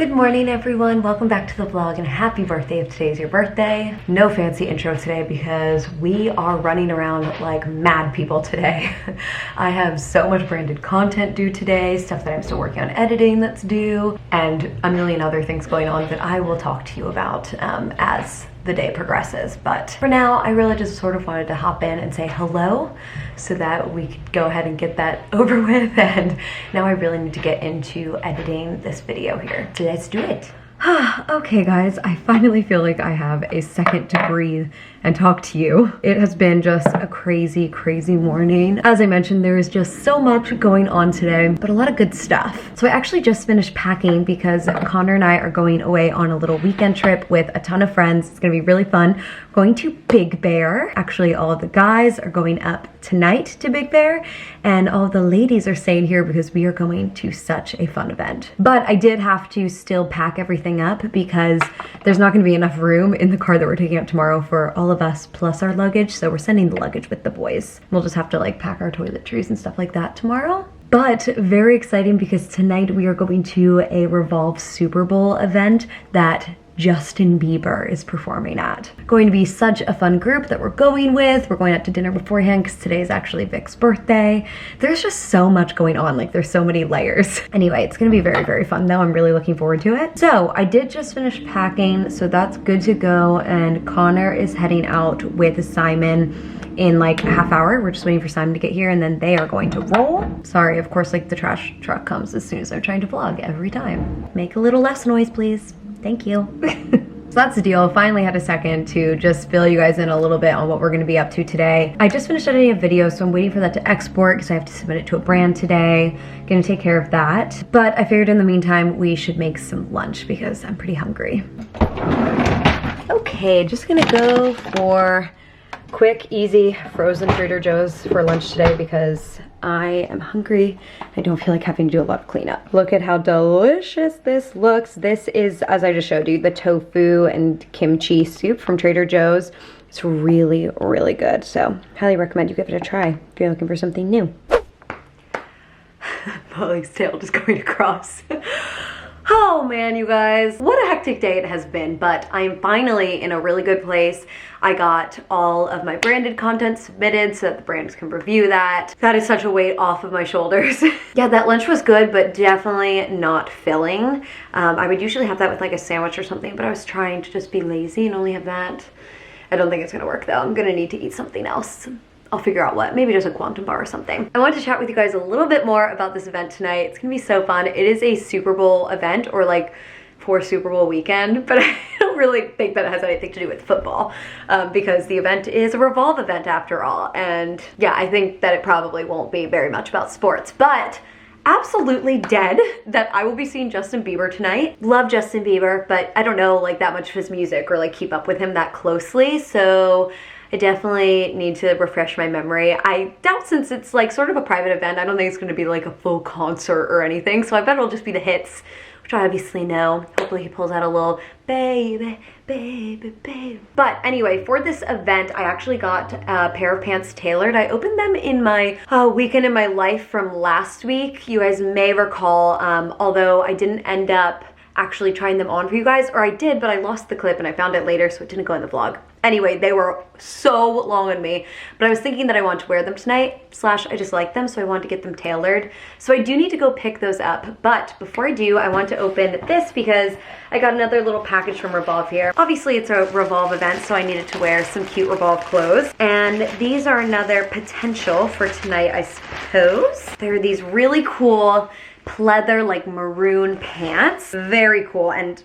Good morning everyone, welcome back to the vlog and happy birthday if today's your birthday. No fancy intro today because we are running around like mad people today. I have so much branded content due today, stuff that I'm still working on editing that's due, and a million other things going on that I will talk to you about as the day progresses. But for now, I really just sort of wanted to hop in and say hello so that we could go ahead and get that over with, and now I really need to get into editing this video here. So let's do it. Okay guys, I finally feel like I have a second to breathe and talk to you. It has been just a crazy morning. As I mentioned, there is just so much going on today, but a lot of good stuff. So I actually just finished packing because Connor and I are going away on a little weekend trip with a ton of friends. It's gonna be really fun. We're going to Big Bear. Actually, all of the guys are going up tonight to Big Bear, and all of the ladies are staying here because we are going to such a fun event. But I did have to still pack everything up because there's not going to be enough room in the car that we're taking up tomorrow for all of us plus our luggage, so we're sending the luggage with the boys. We'll just have to like pack our toiletries and stuff like that tomorrow. But very exciting because tonight we are going to a Revolve Super Bowl event that Justin Bieber is performing at. Going to be such a fun group that we're going with. We're going out to dinner beforehand because today is actually Vic's birthday. There's just so much going on, like there's so many layers. Anyway, it's gonna be very fun though. I'm really looking forward to it. So I did just finish packing, so that's good to go, and Connor is heading out with Simon in like a half hour. We're just waiting for Simon to get here and then they are going to roll. Sorry, of course, like the trash truck comes as soon as I'm trying to vlog every time. Make a little less noise, please. Thank you. So that's the deal. Finally had a second to just fill you guys in a little bit on what we're gonna be up to today. I just finished editing a video, so I'm waiting for that to export because I have to submit it to a brand today. Gonna take care of that. But I figured in the meantime, we should make some lunch because I'm pretty hungry. Okay, just gonna go for quick, easy, frozen Trader Joe's for lunch today because I am hungry. I don't feel like having to do a lot of cleanup. Look at how delicious this looks. This is, as I just showed you, the tofu and kimchi soup from Trader Joe's. It's really good. So highly recommend you give it a try if you're looking for something new. Molly's tail just going across. Oh man, you guys, what a hectic day it has been, but I am finally in a really good place. I got all of my branded content submitted so that the brands can review that. That is such a weight off of my shoulders. Yeah, that lunch was good, but definitely not filling. I would usually have that with like a sandwich or something, but I was trying to just be lazy and only have that. I don't think it's gonna work though. I'm gonna need to eat something else. I'll figure out what, maybe just a quantum bar or something. I wanted to chat with you guys a little bit more about this event tonight. It's gonna be so fun. It is a Super Bowl event, or like for Super Bowl weekend, but I don't really think that it has anything to do with football because the event is a Revolve event after all. And yeah, I think that it probably won't be very much about sports, but absolutely dead that I will be seeing Justin Bieber tonight. Love Justin Bieber, but I don't know like that much of his music or like keep up with him that closely. So I definitely need to refresh my memory. I doubt, since it's like sort of a private event, I don't think it's gonna be like a full concert or anything. So I bet it'll just be the hits, which I obviously know. Hopefully he pulls out a little baby. But anyway, for this event, I actually got a pair of pants tailored. I opened them in my weekend in my life from last week. You guys may recall, although I didn't end up actually trying them on for you guys, or I did, but I lost the clip and I found it later, so it didn't go in the vlog. Anyway, they were so long on me, but I was thinking that I wanted to wear them tonight, slash I just like them, so I wanted to get them tailored. So I do need to go pick those up, but before I do, I want to open this because I got another little package from Revolve here. Obviously, it's a Revolve event, so I needed to wear some cute Revolve clothes. And these are another potential for tonight, I suppose. They're these really cool pleather, like maroon pants. Very cool, and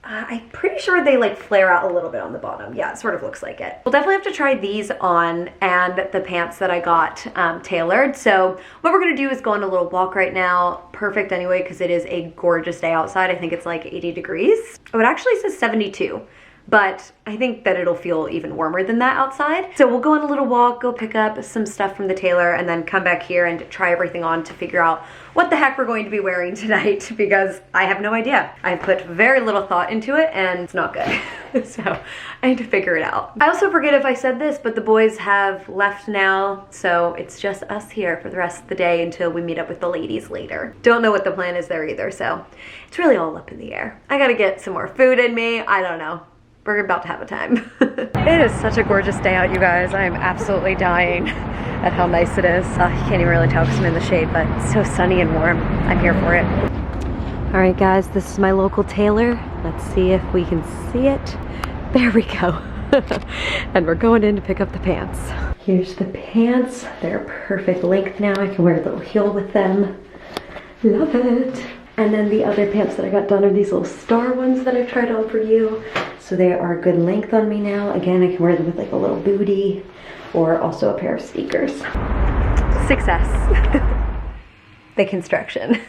I'm pretty sure they like flare out a little bit on the bottom. Yeah, it sort of looks like it. We'll definitely have to try these on and the pants that I got tailored. So what we're gonna do is go on a little walk right now. Perfect anyway, because it is a gorgeous day outside. I think it's like 80 degrees. Oh, it actually says 72. but I think that it'll feel even warmer than that outside. So we'll go on a little walk, go pick up some stuff from the tailor, and then come back here and try everything on to figure out what the heck we're going to be wearing tonight, because I have no idea. I put very little thought into it and it's not good. So I need to figure it out. I also forget if I said this, but the boys have left now, so it's just us here for the rest of the day until we meet up with the ladies later. Don't know what the plan is there either, so it's really all up in the air. I gotta get some more food in me. I don't know. We're about to have a time. It is such a gorgeous day out, you guys. I am absolutely dying at how nice it is. You can't even really tell because I'm in the shade, but it's so sunny and warm. I'm here for it. All right, guys, this is my local tailor. Let's see if we can see it. There we go. And we're going in to pick up the pants. Here's the pants. They're perfect length now. I can wear a little heel with them. Love it. And then the other pants that I got done are these little star ones that I've tried on for you. So they are a good length on me now. Again, I can wear them with like a little bootie or also a pair of sneakers. Success. The construction.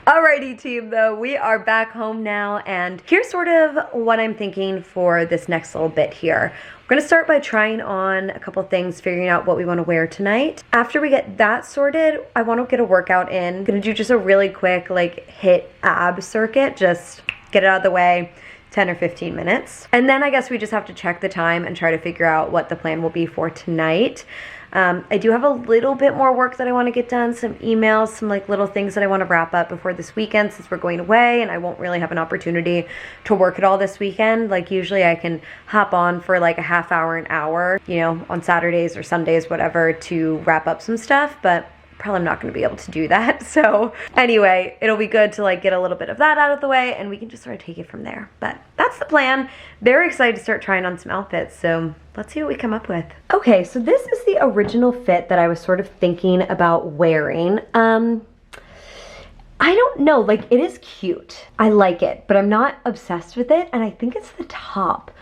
Alrighty team though, we are back home now, and here's sort of what I'm thinking for this next little bit here. We're gonna start by trying on a couple things, figuring out what we wanna wear tonight. After we get that sorted, I wanna get a workout in. I'm gonna do just a really quick like HIIT ab circuit, just get it out of the way. 10 or 15 minutes. And then I guess we just have to check the time and try to figure out what the plan will be for tonight. I do have a little bit more work that I want to get done, some emails, some like little things that I want to wrap up before this weekend since we're going away and I won't really have an opportunity to work it all this weekend. Like usually I can hop on for like a half hour, an hour, you know, on Saturdays or Sundays, whatever, to wrap up some stuff, but probably I'm not going to be able to do that. So anyway, it'll be good to like get a little bit of that out of the way and we can just sort of take it from there. But that's the plan. Very excited to start trying on some outfits. So let's see what we come up with. Okay, so this is the original fit that I was sort of thinking about wearing. I don't know, like it is cute. I like it, but I'm not obsessed with it. And I think it's the top.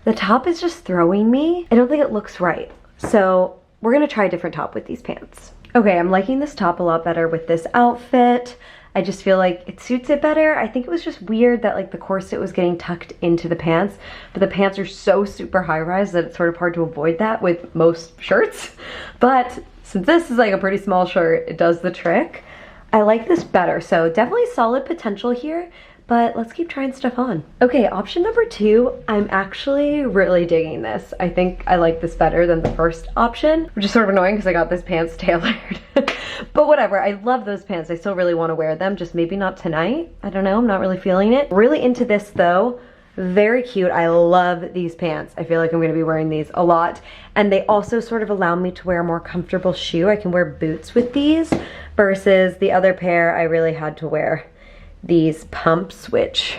The top is just throwing me. I don't think it looks right. So we're going to try a different top with these pants. Okay, I'm liking this top a lot better with this outfit. I just feel like it suits it better. I think it was just weird that like the corset was getting tucked into the pants, but the pants are so super high-rise that it's sort of hard to avoid that with most shirts. But since this is like a pretty small shirt, it does the trick. I like this better, so definitely solid potential here, but let's keep trying stuff on. Okay, option number 2, I'm actually really digging this. I think I like this better than the first option, which is sort of annoying because I got this pants tailored. But whatever, I love those pants. I still really want to wear them, just maybe not tonight. I don't know, I'm not really feeling it. Really into this though. Very cute. I love these pants. I feel like I'm going to be wearing these a lot. And they also sort of allow me to wear a more comfortable shoe. I can wear boots with these versus the other pair I really had to wear these pumps, which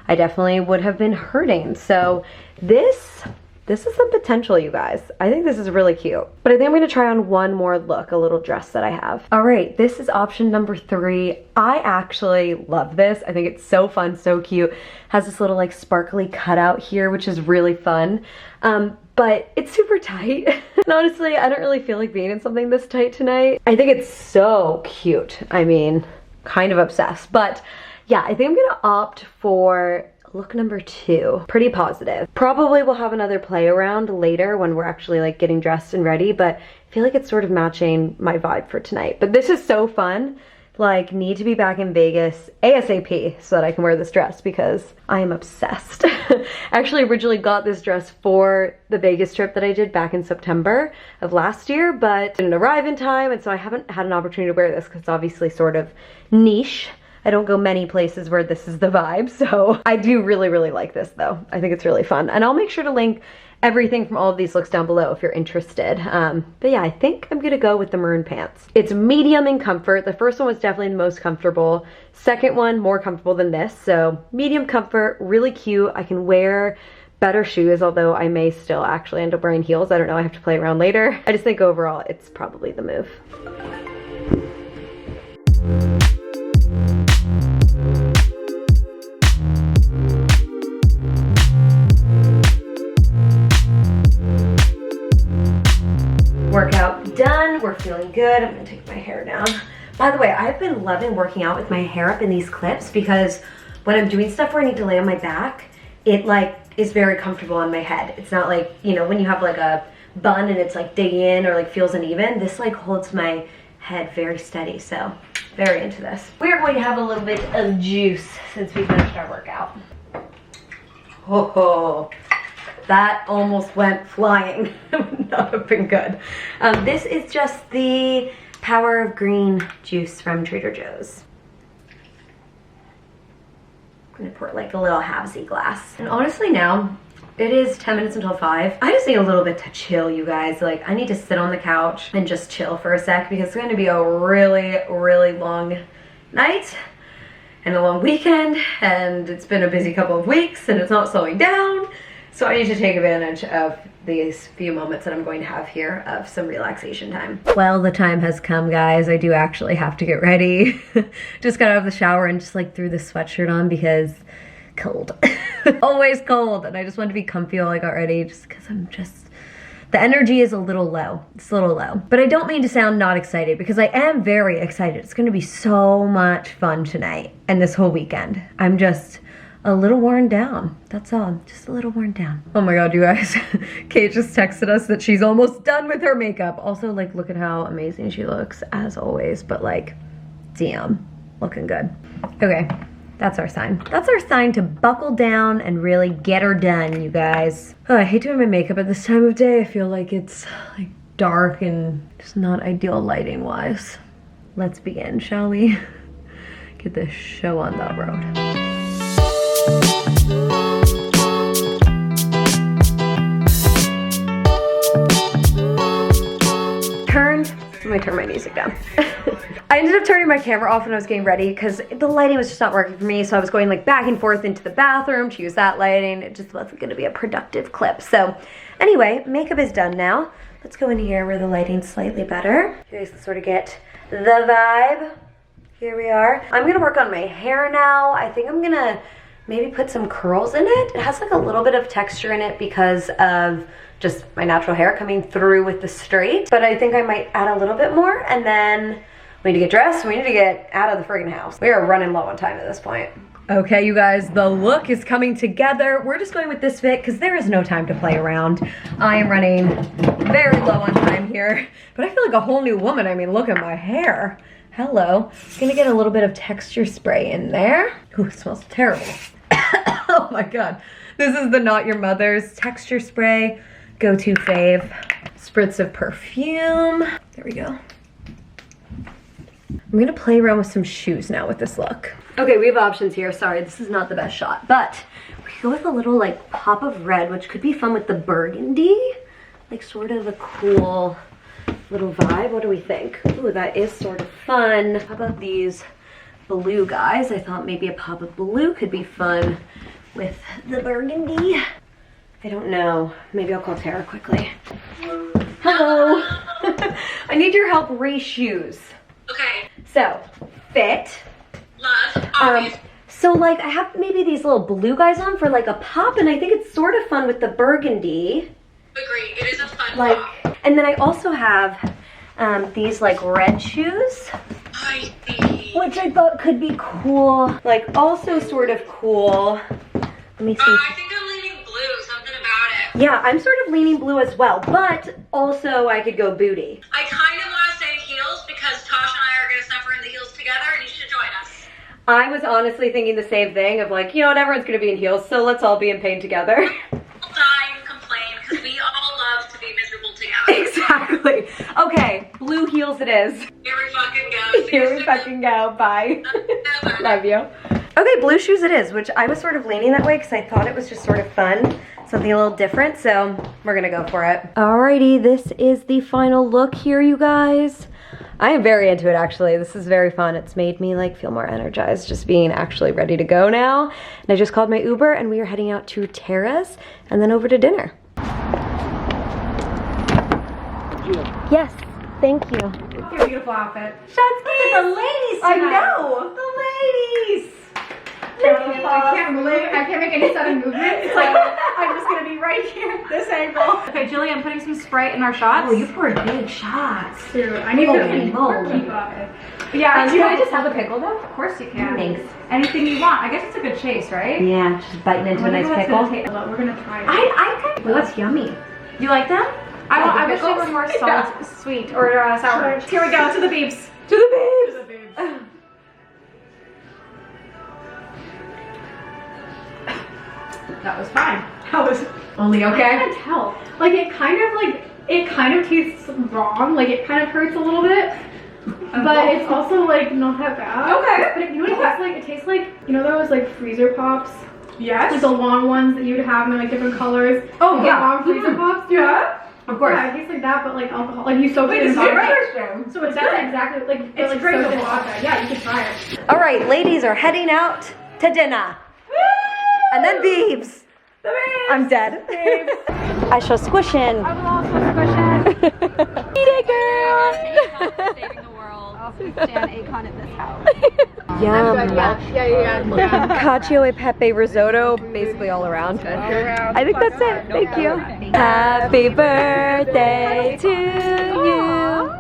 I definitely would have been hurting. So this is some potential, you guys. I think this is really cute. But I think I'm gonna try on one more look, a little dress that I have. All right, this is option number 3. I actually love this. I think it's so fun, so cute. Has this little like sparkly cutout here, which is really fun. But it's super tight. And honestly, I don't really feel like being in something this tight tonight. I think it's so cute. I mean, kind of obsessed, but yeah, I think I'm gonna opt for look number 2. Pretty positive. Probably we'll have another play around later when we're actually like getting dressed and ready, but I feel like it's sort of matching my vibe for tonight. But this is so fun. Like, need to be back in Vegas ASAP so that I can wear this dress because I am obsessed. I actually originally got this dress for the Vegas trip that I did back in September of last year, but didn't arrive in time, and so I haven't had an opportunity to wear this because it's obviously sort of niche. I don't go many places where this is the vibe, so I do really, really like this though. I think it's really fun, and I'll make sure to link everything from all of these looks down below if you're interested. But yeah, I think I'm gonna go with the maroon pants. It's medium in comfort. The first one was definitely the most comfortable. Second one, more comfortable than this. So medium comfort, really cute. I can wear better shoes, although I may still actually end up wearing heels. I don't know, I have to play around later. I just think overall, it's probably the move. Workout done, we're feeling good. I'm gonna take my hair down. By the way, I've been loving working out with my hair up in these clips because when I'm doing stuff where I need to lay on my back, it like is very comfortable on my head. It's not like, you know, when you have like a bun and it's like digging in or like feels uneven. This like holds my head very steady, so very into this. We're going to have a little bit of juice since we finished our workout. Oh, that almost went flying. Would not have been good. This is just the Power of Green juice from Trader Joe's. I'm gonna pour like a little halvesy glass. And honestly now, it is 10 minutes until 5. I just need a little bit to chill, you guys. Like, I need to sit on the couch and just chill for a sec because it's gonna be a really, really long night and a long weekend, and it's been a busy couple of weeks and it's not slowing down. So I need to take advantage of these few moments that I'm going to have here of some relaxation time. Well, the time has come, guys. I do actually have to get ready. Just got out of the shower and just like threw the sweatshirt on because cold. Always cold, and I just wanted to be comfy while I got ready just because I'm just, the energy is a little low. It's a little low. But I don't mean to sound not excited because I am very excited. It's gonna be so much fun tonight and this whole weekend. I'm just a little worn down. That's all, just a little worn down. Oh my God, you guys. Kate just texted us that she's almost done with her makeup. Also, like, look at how amazing she looks as always, but like, damn, looking good. Okay, that's our sign. That's our sign to buckle down and really get her done, you guys. Oh, I hate doing my makeup at this time of day. I feel like it's like dark and just not ideal lighting wise. Let's begin, shall we? Get this show on the road. Let me turn my music down. I ended up turning my camera off when I was getting ready because the lighting was just not working for me, so I was going like back and forth into the bathroom to use that lighting. It just wasn't going to be a productive clip. So anyway, makeup is done now. Let's go in here where the lighting's slightly better. You guys can sort of get the vibe. Here we are. I'm going to work on my hair now. I think I'm going to maybe put some curls in it. It has like a little bit of texture in it because of just my natural hair coming through with the straight, but I think I might add a little bit more, and then we need to get dressed. We need to get out of the friggin' house. We are running low on time at this point. Okay, you guys, the look is coming together. We're just going with this fit because there is no time to play around. I am running very low on time here, but I feel like a whole new woman. I mean, look at my hair. Hello. I'm gonna get a little bit of texture spray in there. Ooh, it smells terrible. Oh my God. This is the Not Your Mother's texture spray. Go-to fave. Spritz of perfume. There we go. I'm gonna play around with some shoes now with this look. Okay, we have options here. Sorry, this is not the best shot, but we go with a little like pop of red, which could be fun with the burgundy. Like sort of a cool little vibe. What do we think? Ooh, that is sort of fun. How about these blue guys? I thought maybe a pop of blue could be fun with the burgundy. I don't know. Maybe I'll call Tara quickly. Hello. I need your help re-shoes. Okay. So, fit. Love. Obvious. So like I have maybe these little blue guys on for like a pop, and I think it's sort of fun with the burgundy. Agree. It is a fun like pop. And then I also have these like red shoes. I see. Which I thought could be cool. Like also sort of cool. Let me see. I think I'm leaning blue. Something about it. Yeah, I'm sort of leaning blue as well, but also I could go booty. I kind of want to say heels because Tasha and I are going to suffer in the heels together, and you should join us. I was honestly thinking the same thing of like, you know what, everyone's going to be in heels, so let's all be in pain together. We'll die and complain because we all love to be miserable together. Exactly. Okay, blue heels it is. Here we fucking go. Here we fucking go. Bye. Love you. Okay, blue shoes it is, which I was sort of leaning that way because I thought it was just sort of fun. Something a little different, so we're gonna go for it. Alrighty, this is the final look here, you guys. I am very into it, actually. This is very fun. It's made me like feel more energized just being actually ready to go now. And I just called my Uber and we are heading out to Tara's and then over to dinner. Yes, thank you. Your beautiful outfit. Shutsky, the ladies tonight. I know, the ladies. I can't make any sudden movements. It's like I'm just gonna be right here, this angle. Okay, Julie, I'm putting some Sprite in our shots. Oh, you poured big shots. Dude, I need to keep up it. Yeah, can I just have a pickle though? Of course you can. Thanks. anything you want. I guess it's a good chase, right? Yeah, just biting into a nice pickle. We're gonna try it. Well, that's yummy. You like them? I wish they were more salt, sweet, or sour. Here we go, to the beeps. To the babes! To the beeps. That was fine. That was Only okay? I can't tell. Like it kind of tastes wrong. Like it kind of hurts a little bit. But it's also like not that bad. Okay. But you know what it tastes like? It tastes like, you know those like freezer pops? Yes. Like the long ones that you would have in like different colors. Oh, Like yeah. Long freezer pops. Yeah. Of course. Yeah, it tastes like that, but like alcohol. Like you soak it in vodka. Interesting. So it's exactly like It's like drinkable. soaked in vodka. Yeah, you can try it. All right, ladies are heading out to dinner. And then Beebs. The beeps. I'm dead. I shall squish in. I will also squish it. Eat it, girl. Saving the world. Also stand Akon in this house. Yum. Yeah. Cacio e pepe risotto, basically all around. I think that's it. Thank you. Happy birthday to you.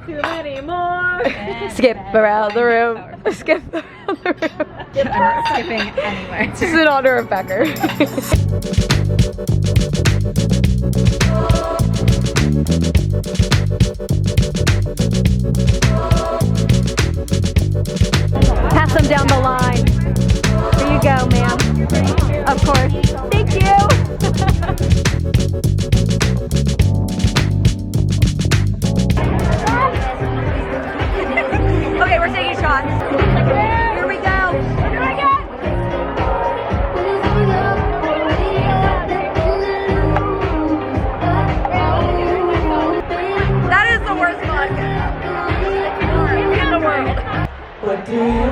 Too many more. Skip around the room. Skip around the room. I'm not skipping anywhere. This is in honor of Becker. Pass them down the line. Here you go, ma'am. Of course. Thank you. Okay, we're taking shots. Here we go. What do I get? That is the worst vodka in the world. What do you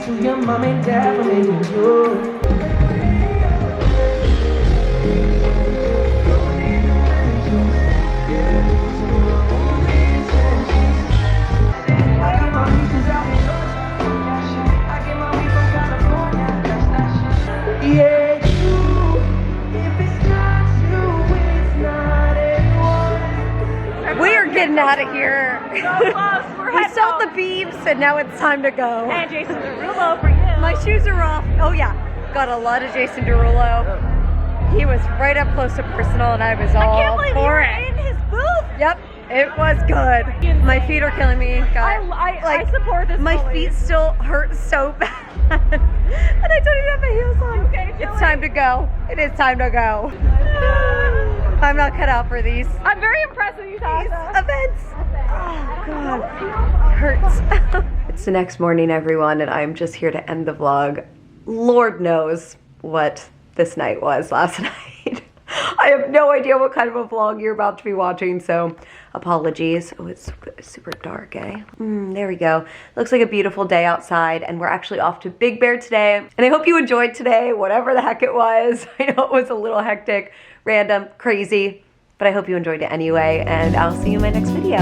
to your mom and dad for making you. Yeah, you. If it's not you, it's not anyone. We are getting out of here. So close. We're We sold the beeps and now it's time to go. And Jason Derulo for you. My shoes are off. Oh yeah, got a lot of Jason Derulo. He was right up close and personal and I was all for it. In his booth. Yep, it was good. My feet are killing me. I support this. My feet still hurt so bad. And I don't even have my heels on. Okay, it's time to go. It is time to go. I'm not cut out for these I'm very impressed with you, Tasha. events. Oh God, it hurts. It's the next morning, everyone, and I'm just here to end the vlog. Lord knows what this night was last night. I have no idea what kind of a vlog you're about to be watching, so apologies. Oh, it's super dark, eh? There we go. Looks like a beautiful day outside, and we're actually off to Big Bear today. And I hope you enjoyed today, whatever the heck it was. I know it was a little hectic, random, crazy, but I hope you enjoyed it anyway, and I'll see you in my next video.